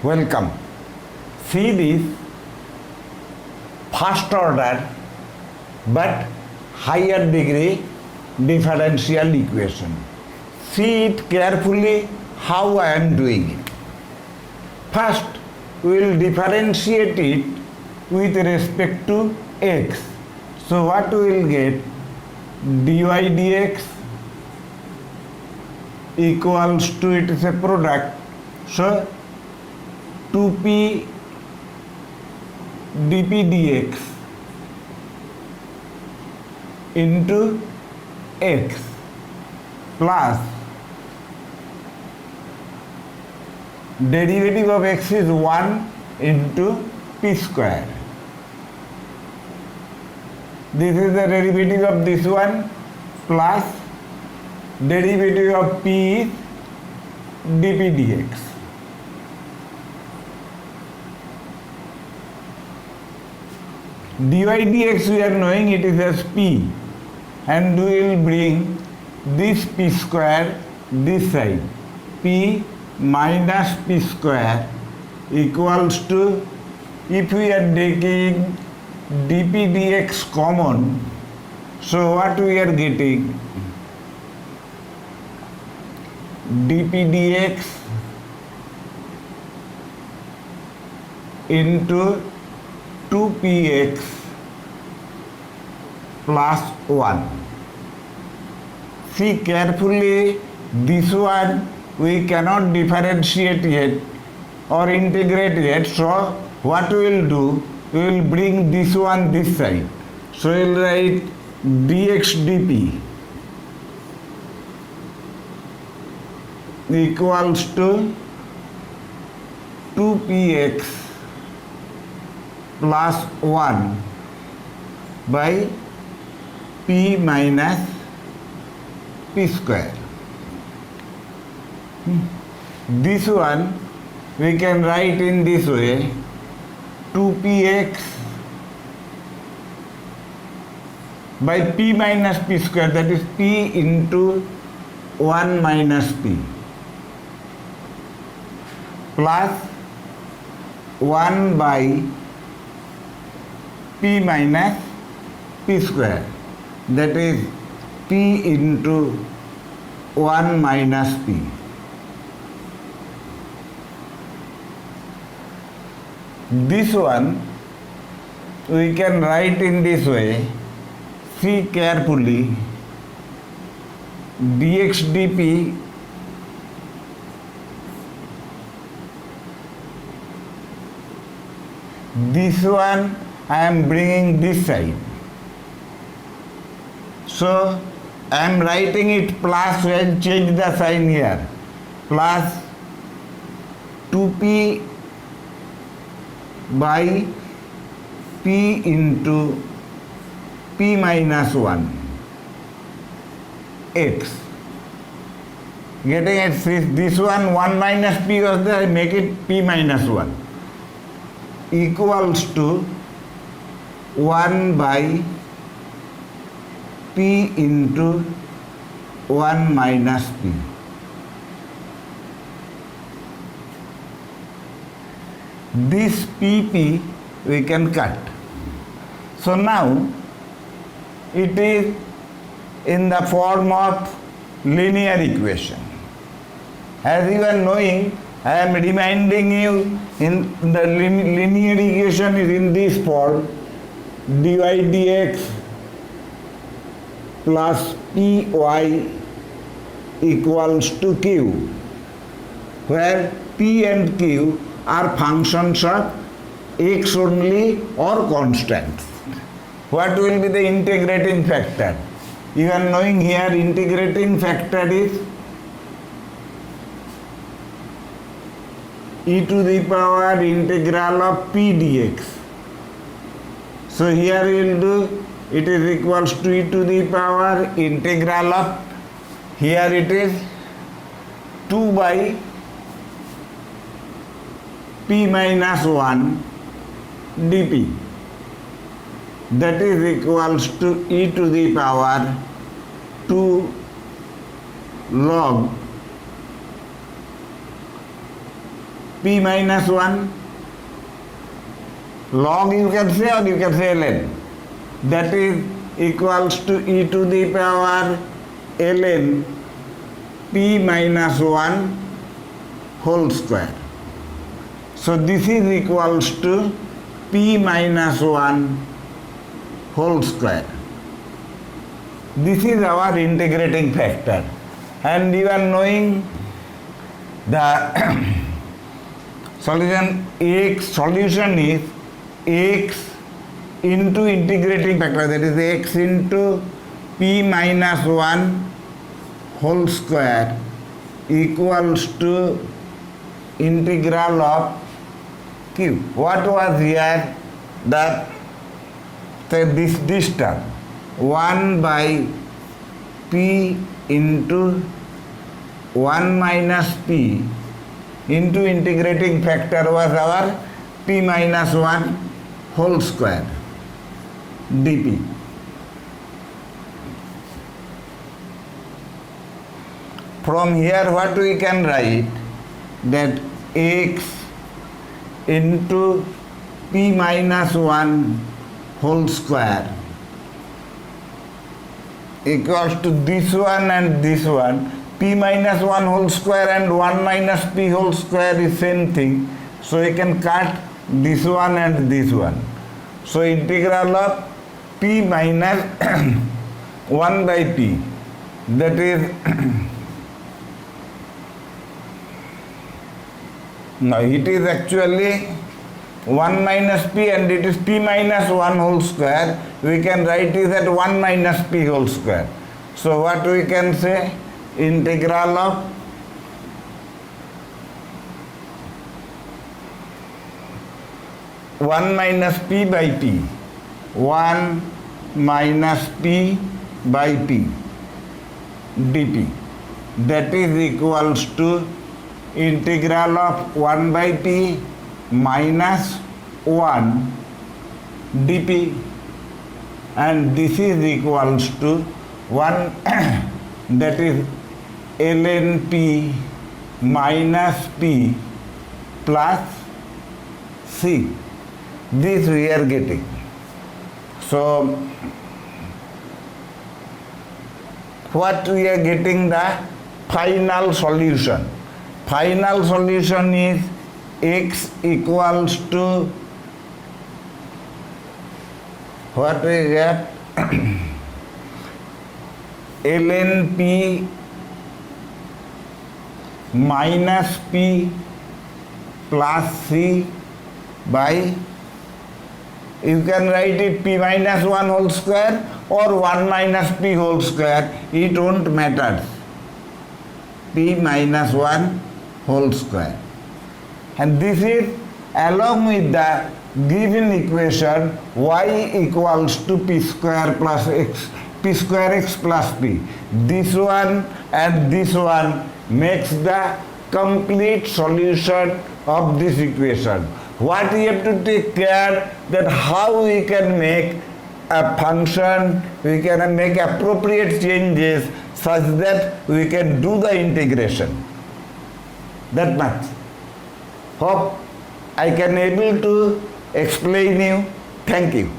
Welcome. See this first order but higher degree differential equation. See it carefully how I am doing it. First, we will differentiate it with respect to x. So what we will get? dy dx equals to, it is a product, so 2p dp dx into x plus derivative of x is 1 into p square. This is the derivative of this one plus derivative of p is dp dx. dy dx we are knowing it is as p, and we will bring this p square this side. P minus p square equals to, if we are taking dp dx common, so what we are getting? dp dx into 2px plus 1. See carefully, this one we cannot differentiate yet or integrate yet, so what we will do, we will bring this one this side. So we will write dx dp equals to 2px plus 1 by p minus p square. This one we can write in this way, 2px by p minus p square, that is p into 1 minus p, plus 1 by p minus p square, that is p into 1 minus p. This one we can write in this way. See carefully, dx dp this one I am bringing this side, so I am writing it plus, when change the sign here, plus 2p by p into p minus 1 x. Getting it, this one 1 minus p was there, I make it p minus 1 equals to 1 by p into 1 minus p. This pp we can cut. So now it is in the form of linear equation. As you are knowing, I am reminding you, in the linear equation is in this form, dy dx plus py equals to q, where p and q are functions of x only or constants. What will be the integrating factor? You are knowing here integrating factor is e to the power integral of p dx. So here we will do, it is equals to e to the power integral of, here it is 2 by p minus 1 dp, that is equals to e to the power 2 log p minus 1 log you can say, or you can say ln, that is equals to e to the power ln p minus 1 whole square. So this is equals to p minus 1 whole square. This is our integrating factor, and you are knowing the solution is x into integrating factor, that is x into p minus 1 whole square equals to integral of q. What was here? That this term 1 by p into 1 minus p into integrating factor was our p minus 1 whole square dp. From here what we can write? That x into p minus 1 whole square equals to this one and this one. P minus 1 whole square and 1 minus p whole square is same thing. So you can cut this one and this one. So integral of p minus 1 by p, that is now it is actually 1 minus p and it is p minus 1 whole square. We can write it at 1 minus p whole square. So what we can say? Integral of one minus p by p, 1 minus p by p dp, that is equals to integral of 1 by p minus 1 dp, and this is equals to 1 that is ln p minus p plus c. This we are getting. So what we are getting? The final solution. Final solution is x equals to what we get? ln p minus p plus c by, you can write it p minus 1 whole square or 1 minus p whole square, it won't matter. P minus 1 whole square. And this is along with the given equation y equals to p square plus x, p square x plus p. This one and this one makes the complete solution of this equation. What we have to take care that how we can make a function, we can make appropriate changes such that we can do the integration. That much. Hope I can able to explain you. Thank you.